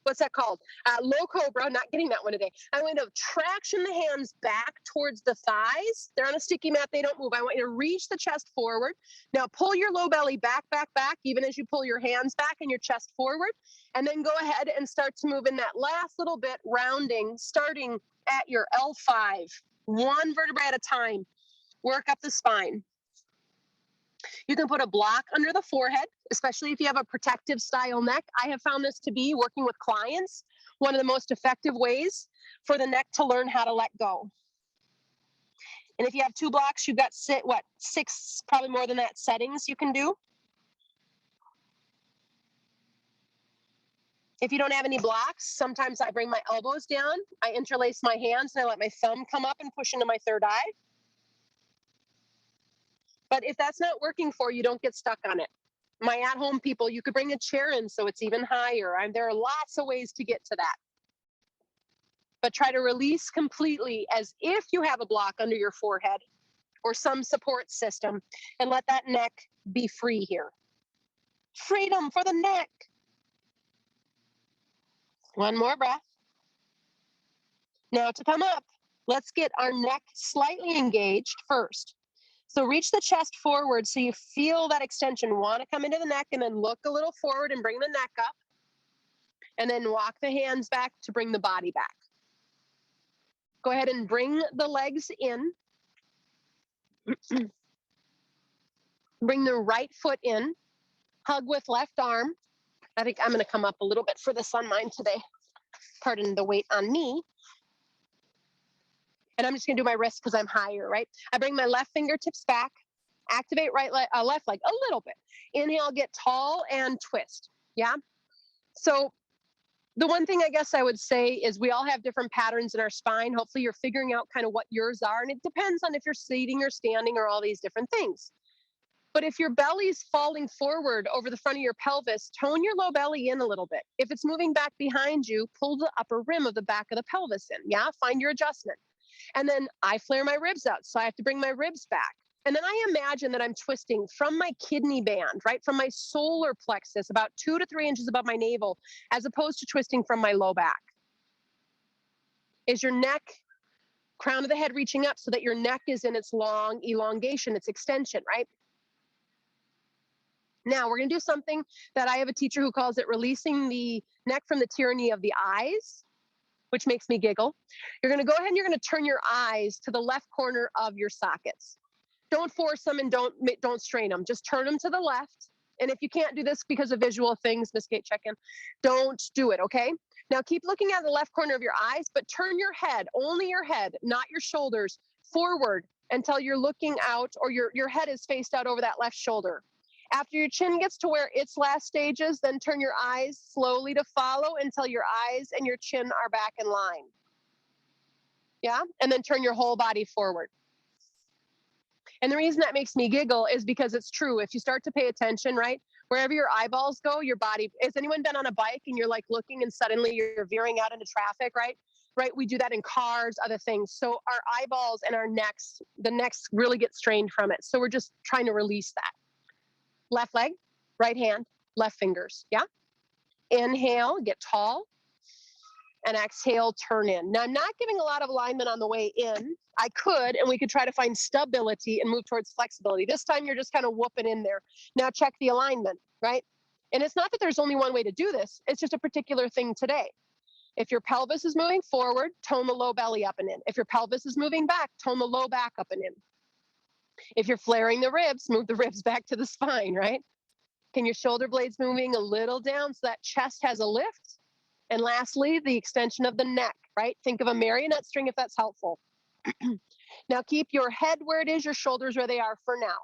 what's that called? Low cobra, not getting that one today. I'm going to traction the hands back towards the thighs. They're on a sticky mat, they don't move. I want you to reach the chest forward. Now pull your low belly back, back, back, even as you pull your hands back and your chest forward. And then go ahead and start to move in that last little bit, rounding, starting at your L5, one vertebrae at a time. Work up the spine. You can put a block under the forehead, especially if you have a protective style neck. I have found this to be, working with clients, one of the most effective ways for the neck to learn how to let go. And if you have 2 blocks, you've got 6, probably more than that, settings you can do. If you don't have any blocks, sometimes I bring my elbows down, I interlace my hands, and I let my thumb come up and push into my third eye. But if that's not working for you, don't get stuck on it. My at-home people, you could bring a chair in so it's even higher. There are lots of ways to get to that. But try to release completely as if you have a block under your forehead or some support system, and let that neck be free here. Freedom for the neck. One more breath. Now to come up, let's get our neck slightly engaged first. So reach the chest forward so you feel that extension. Want to come into the neck and then look a little forward and bring the neck up. And then walk the hands back to bring the body back. Go ahead and bring the legs in. Bring the right foot in. Hug with left arm. I think I'm going to come up a little bit for this on mine today. Pardon the weight on me. And I'm just going to do my wrist because I'm higher, right? I bring my left fingertips back. Activate left leg a little bit. Inhale, get tall and twist. Yeah? So the one thing I guess I would say is we all have different patterns in our spine. Hopefully you're figuring out kind of what yours are. And it depends on if you're seating or standing or all these different things. But if your belly's falling forward over the front of your pelvis, tone your low belly in a little bit. If it's moving back behind you, pull the upper rim of the back of the pelvis in. Yeah, find your adjustment. And then I flare my ribs out, so I have to bring my ribs back. And then I imagine that I'm twisting from my kidney band, right, from my solar plexus, about 2 to 3 inches above my navel, as opposed to twisting from my low back. Is your neck, crown of the head reaching up so that your neck is in its long elongation, its extension, right? Now we're going to do something that I have a teacher who calls it releasing the neck from the tyranny of the eyes, which makes me giggle. You're going to go ahead and you're going to turn your eyes to the left corner of your sockets. Don't force them and don't strain them. Just turn them to the left. And if you can't do this because of visual things, Miss Kate, check in, don't do it, okay? Now keep looking at the left corner of your eyes, but turn your head, only your head, not your shoulders, forward until you're looking out, or your head is faced out over that left shoulder. After your chin gets to where its last stage is, then turn your eyes slowly to follow until your eyes and your chin are back in line. Yeah? And then turn your whole body forward. And the reason that makes me giggle is because it's true. If you start to pay attention, right, wherever your eyeballs go, your body, has anyone been on a bike and you're like looking and suddenly you're veering out into traffic, right? Right, we do that in cars, other things. So our eyeballs and our necks, the necks really get strained from it. So we're just trying to release that. Left leg, right hand, left fingers, yeah? Inhale, get tall, and exhale, turn in. Now, I'm not giving a lot of alignment on the way in. I could, and we could try to find stability and move towards flexibility. This time, you're just kind of whooping in there. Now, check the alignment, right? And it's not that there's only one way to do this. It's just a particular thing today. If your pelvis is moving forward, tone the low belly up and in. If your pelvis is moving back, tone the low back up and in. If you're flaring the ribs, move the ribs back to the spine, right? Can your shoulder blades moving a little down so that chest has a lift? And lastly, the extension of the neck, right? Think of a marionette string if that's helpful. Now keep your head where it is, your shoulders where they are for now.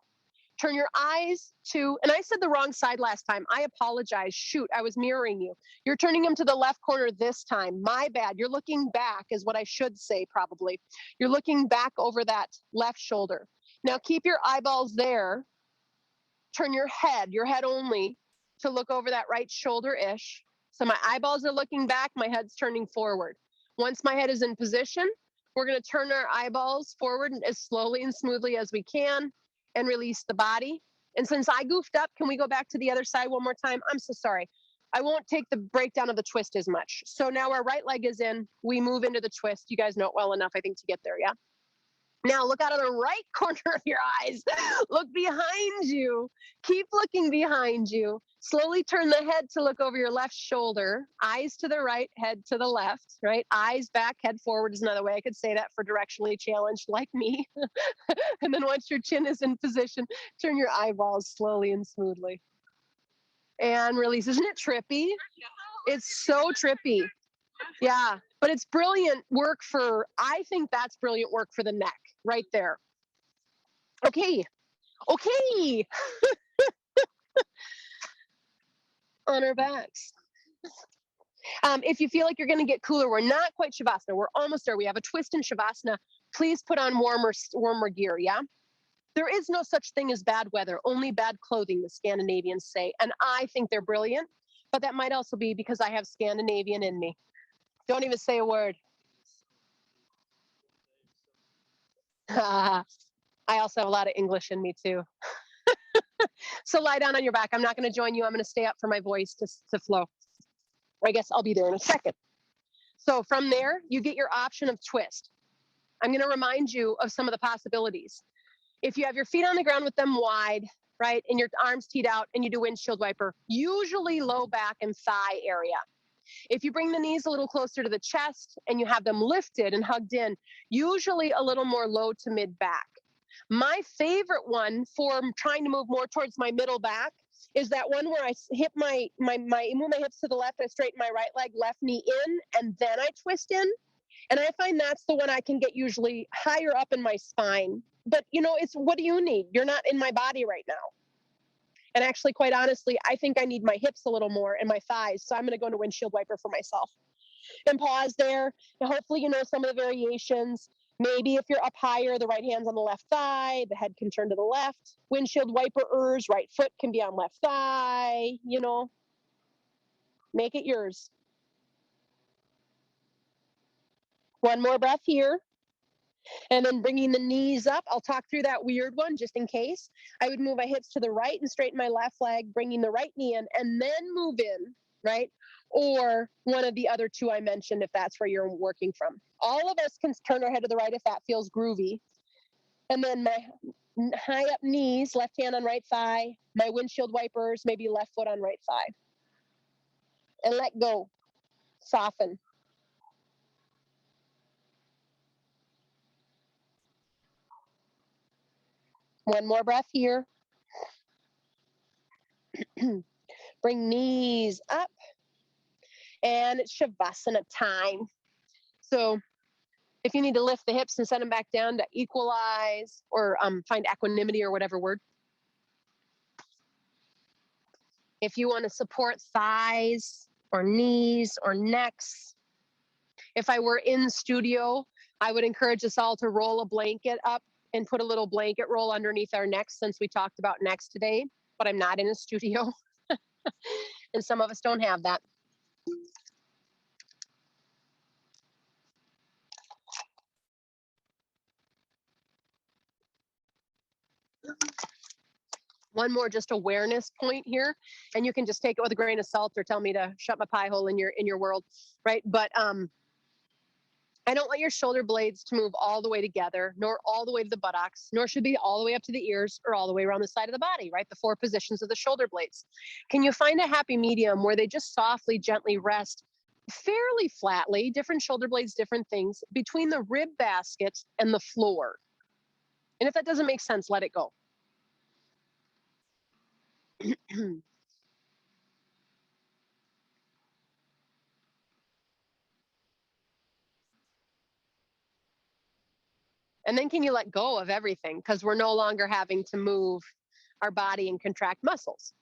Turn your eyes to, and I said the wrong side last time. I apologize. Shoot, I was mirroring you. You're turning them to the left corner this time. My bad. You're looking back is what I should say probably. You're looking back over that left shoulder. Now keep your eyeballs there. Turn your head only, to look over that right shoulder-ish. So my eyeballs are looking back, my head's turning forward. Once my head is in position, we're going to turn our eyeballs forward as slowly and smoothly as we can and release the body. And since I goofed up, can we go back to the other side one more time? I'm so sorry. I won't take the breakdown of the twist as much. So now our right leg is in. We move into the twist. You guys know it well enough, I think, to get there, yeah? Now look out of the right corner of your eyes. Look behind you. Keep looking behind you. Slowly turn the head to look over your left shoulder. Eyes to the right, head to the left, right? Eyes back, head forward is another way I could say that for directionally challenged like me. And then once your chin is in position, turn your eyeballs slowly and smoothly. And release. Isn't it trippy? It's so trippy. Yeah, but it's brilliant work for, I think that's brilliant work for the neck right there. Okay. On our backs. If you feel like you're going to get cooler, we're not quite Shavasana. We're almost there. We have a twist in Shavasana. Please put on warmer gear, yeah? There is no such thing as bad weather, only bad clothing, the Scandinavians say. And I think they're brilliant, but that might also be because I have Scandinavian in me. Don't even say a word. I also have a lot of English in me too. So lie down on your back. I'm not going to join you. I'm going to stay up for my voice to flow. I guess I'll be there in a second. So from there, you get your option of twist. I'm going to remind you of some of the possibilities. If you have your feet on the ground with them wide, right, and your arms teed out and you do windshield wiper, usually low back and thigh area. If you bring the knees a little closer to the chest and you have them lifted and hugged in, usually a little more low to mid back. My favorite one for trying to move more towards my middle back is that one where I hip move my hips to the left, I straighten my right leg, left knee in, and then I twist in. And I find that's the one I can get usually higher up in my spine. But it's, what do you need? You're not in my body right now. And actually, quite honestly, I think I need my hips a little more and my thighs. So I'm going to go into windshield wiper for myself. And pause there. And hopefully you know some of the variations. Maybe if you're up higher, the right hand's on the left thigh, the head can turn to the left. Windshield wiperers, right foot can be on left thigh, Make it yours. One more breath here. And then bringing the knees up, I'll talk through that weird one just in case. I would move my hips to the right and straighten my left leg, bringing the right knee in, and then move in, right? Or one of the other two I mentioned, if that's where you're working from. All of us can turn our head to the right if that feels groovy. And then my high up knees, left hand on right thigh, my windshield wipers, maybe left foot on right thigh. And let go. Soften. One more breath here. Bring knees up. And it's Shavasana time. So if you need to lift the hips and send them back down to equalize or find equanimity or whatever word. If you want to support thighs or knees or necks. If I were in studio, I would encourage us all to roll a blanket up and put a little blanket roll underneath our necks, since we talked about necks today, but I'm not in a studio. And some of us don't have that. One more just awareness point here, and you can just take it with a grain of salt or tell me to shut my pie hole in your world, right? But I don't want your shoulder blades to move all the way together, nor all the way to the buttocks, nor should be all the way up to the ears or all the way around the side of the body, right? The 4 positions of the shoulder blades. Can you find a happy medium where they just softly, gently rest fairly flatly, different shoulder blades, different things, between the rib basket and the floor? And if that doesn't make sense, let it go. And then can you let go of everything? Because we're no longer having to move our body and contract muscles.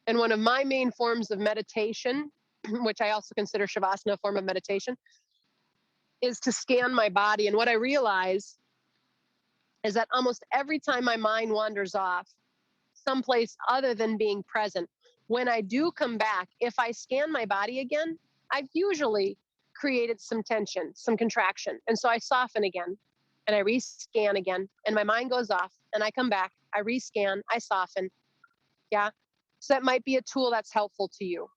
And one of my main forms of meditation, which I also consider Shavasana a form of meditation, is to scan my body. And what I realize is that almost every time my mind wanders off someplace other than being present, when I do come back, if I scan my body again, I've usually created some tension, some contraction. And so I soften again and I rescan again, and my mind goes off, and I come back, I rescan, I soften. Yeah. So that might be a tool that's helpful to you.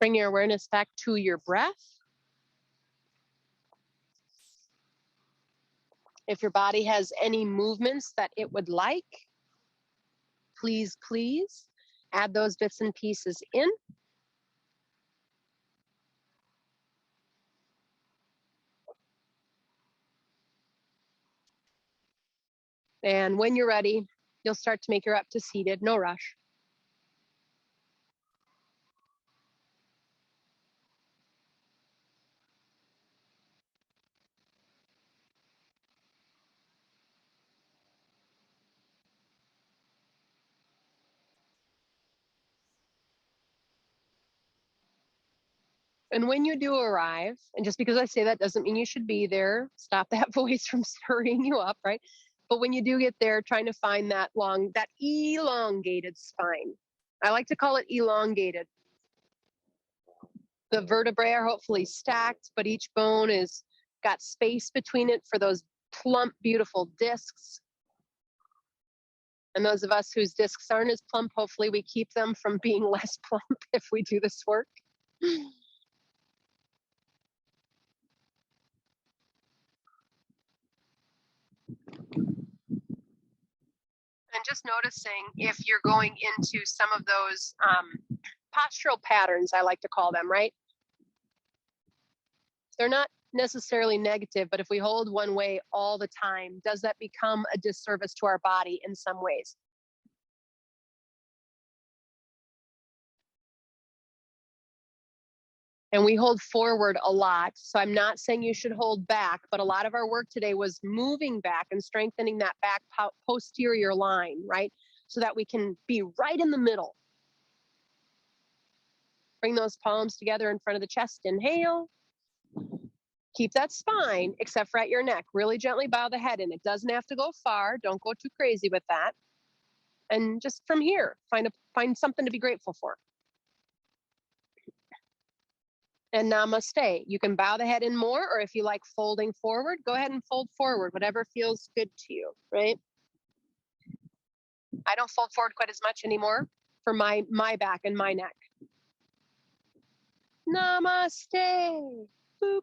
Bring your awareness back to your breath. If your body has any movements that it would like, please, please add those bits and pieces in. And when you're ready, you'll start to make your up to seated, no rush. And when you do arrive, and just because I say that doesn't mean you should be there, stop that voice from hurrying you up, right? But when you do get there, trying to find that elongated spine. I like to call it elongated. The vertebrae are hopefully stacked, but each bone is got space between it for those plump, beautiful discs. And those of us whose discs aren't as plump, hopefully we keep them from being less plump if we do this work. And just noticing if you're going into some of those postural patterns, I like to call them, right? They're not necessarily negative, but if we hold one way all the time, does that become a disservice to our body in some ways? And we hold forward a lot. So I'm not saying you should hold back, but a lot of our work today was moving back and strengthening that back posterior line, right? So that we can be right in the middle. Bring those palms together in front of the chest. Inhale. Keep that spine, except for at your neck. Really gently bow the head in. It doesn't have to go far. Don't go too crazy with that. And just from here, find something to be grateful for. And namaste. You can bow the head in more, or if you like folding forward, go ahead and fold forward, whatever feels good to you, right? I don't fold forward quite as much anymore for my back and my neck. Namaste. Boop.